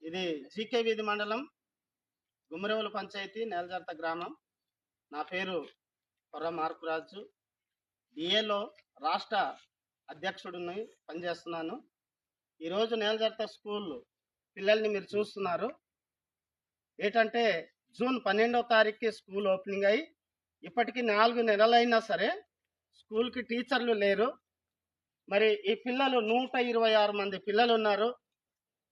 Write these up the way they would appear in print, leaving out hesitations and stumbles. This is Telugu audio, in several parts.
ఇది జీకే వీధి మండలం గుమ్మరేవుల పంచాయతీ నేలజర్త గ్రామం. నా పేరు కొర్ర మార్కురాజు. డిఏలో రాష్ట్ర అధ్యక్షుడిని పనిచేస్తున్నాను. ఈరోజు నేలజర్త స్కూల్ పిల్లల్ని మీరు చూస్తున్నారు. ఏంటంటే జూన్ 12వ తారీఖుకి స్కూల్ ఓపెనింగ్ అయ్యి ఇప్పటికి 4 నెలలైనా సరే స్కూల్కి టీచర్లు లేరు. మరి ఈ పిల్లలు 126 మంది పిల్లలు ఉన్నారు.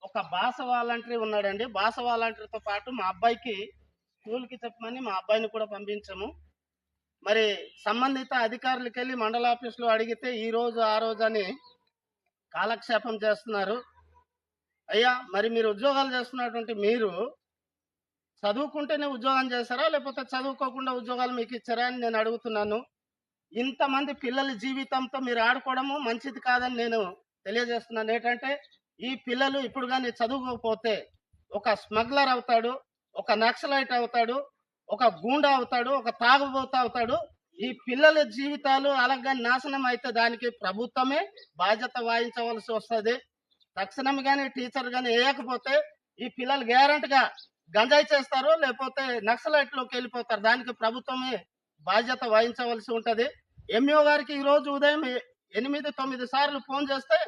ఒక భాష వాలంటరీ ఉన్నాడండి. భాష వాలంటరీతో పాటు మా అబ్బాయికి స్కూల్కి చెప్పమని మా అబ్బాయిని కూడా పంపించము. మరి సంబంధిత అధికారులకి వెళ్ళి మండల ఆఫీసులో అడిగితే ఈ రోజు ఆ రోజు అని కాలక్షేపం చేస్తున్నారు. అయ్యా, మరి మీరు ఉద్యోగాలు చేస్తున్నటువంటి మీరు చదువుకుంటేనే ఉద్యోగం చేస్తారా, లేకపోతే చదువుకోకుండా ఉద్యోగాలు మీకు ఇచ్చారా అని నేను అడుగుతున్నాను. ఇంతమంది పిల్లల జీవితంతో మీరు ఆడుకోవడము మంచిది కాదని నేను తెలియజేస్తున్నాను. ఏంటంటే ఈ పిల్లలు ఇప్పుడు కానీ చదువుకోకపోతే ఒక స్మగ్లర్ అవుతాడు, ఒక నక్సలైట్ అవుతాడు, ఒక గూండా అవుతాడు, ఒక తాగుబోతు అవుతాడు. ఈ పిల్లల జీవితాలు అలాగే నాశనం అయితే దానికి ప్రభుత్వమే బాధ్యత వహించవలసి వస్తుంది. తక్షణం కానీ టీచర్ కానీ వేయకపోతే ఈ పిల్లలు గ్యారెంటీగా గంజాయి చేస్తారు, లేకపోతే నక్సలైట్లోకి వెళ్ళిపోతారు. దానికి ప్రభుత్వమే బాధ్యత వహించవలసి ఉంటుంది. ఎంఈఓ గారికి ఈ రోజు ఉదయం 8-9 సార్లు ఫోన్ చేస్తే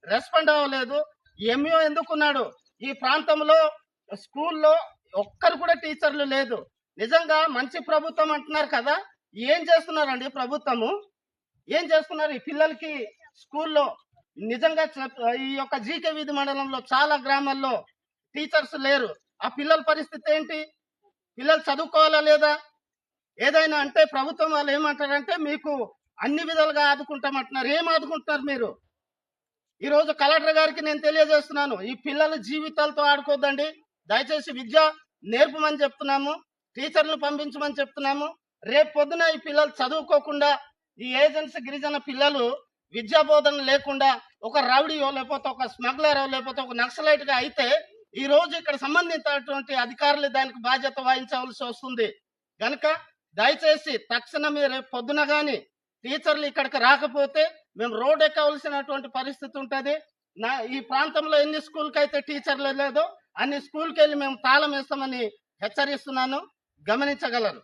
రెస్పాండ్ అవ్వలేదు. ఎంఈఓ ఎందుకున్నాడు? ఈ ప్రాంతంలో స్కూల్లో ఒక్కరు కూడా టీచర్లు లేదు. నిజంగా మంచి ప్రభుత్వం అంటున్నారు కదా, ఏం చేస్తున్నారండి ప్రభుత్వము? ఏం చేస్తున్నారు ఈ పిల్లలకి స్కూల్లో? నిజంగా ఈ యొక్క జీకే వీధి మండలంలో చాలా గ్రామాల్లో టీచర్స్ లేరు. ఆ పిల్లల పరిస్థితి ఏంటి? పిల్లలు చదువుకోవాలా లేదా? ఏదైనా అంటే ప్రభుత్వం వాళ్ళు ఏమంటారంటే మీకు అన్ని విధాలుగా ఆదుకుంటామంటున్నారు. ఏం ఆదుకుంటున్నారు మీరు? ఈరోజు కలెక్టర్ గారికి నేను తెలియజేస్తున్నాను, ఈ పిల్లల జీవితాలతో ఆడుకోద్దండి. దయచేసి విద్య నేర్పమని చెప్తున్నాము, టీచర్లు పంపించమని చెప్తున్నాము. రేపు పొద్దున ఈ పిల్లలు చదువుకోకుండా ఈ ఏజెన్సీ గిరిజన పిల్లలు విద్యా బోధన లేకుండా ఒక రౌడీయో లేకపోతే ఒక స్మగ్లరో లేకపోతే ఒక నక్సలైట్గా అయితే ఈ రోజు ఇక్కడ సంబంధించినటువంటి అధికారులు దానికి బాధ్యత వహించవలసి వస్తుంది. కనుక దయచేసి తక్షణమే రేపు పొద్దున కానీ టీచర్లు ఇక్కడికి రాకపోతే మేము రోడ్ ఎక్కవలసినటువంటి పరిస్థితి ఉంటుంది. ఈ ప్రాంతంలో ఎన్ని స్కూల్కి అయితే టీచర్లు లేదో అన్ని స్కూల్కి వెళ్ళి మేము తాళం వేస్తామని హెచ్చరిస్తున్నాను, గమనించగలరు.